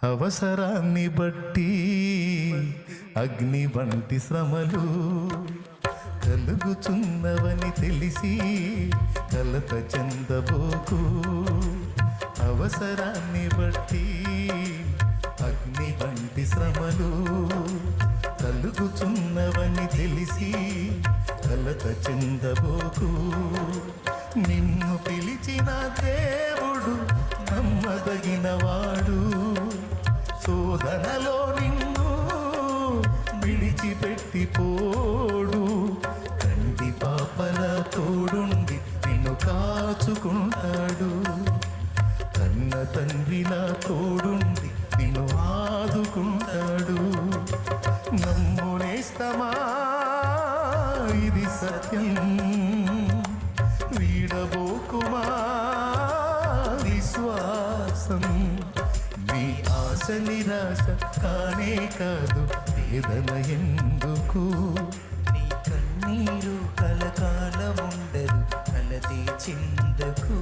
అవసరాన్ని బట్టి అగ్ని వంటి శ్రమలు కలుగుచున్నవని తెలిసి కలత చెందబోకు. అవసరాన్ని బట్టి అగ్ని వంటి శ్రమలు కలుగుచున్నవని తెలిసి కలత చెందబోకు. నిన్ను పిలిచిన దేవుడు నమ్మదగినవాడు. శోధనలో నిన్ను విడిచిపెట్టిపోడు. కంటి పాపల తోడుండి నిన్ను కాచుకుంటాడు. కన్న తండ్రిలా తోడుండి నిన్ను ఆదుకుంటాడు. నమ్మునేస్తమా ఇది సత్యం, వీడబోకుమా విశ్వాసం. నీ ఆశ నిరాశ కానే కాదు, వేదన ఎందుకు? నీ కన్నీరు కలకాలముండదు, కలతే చిందకు.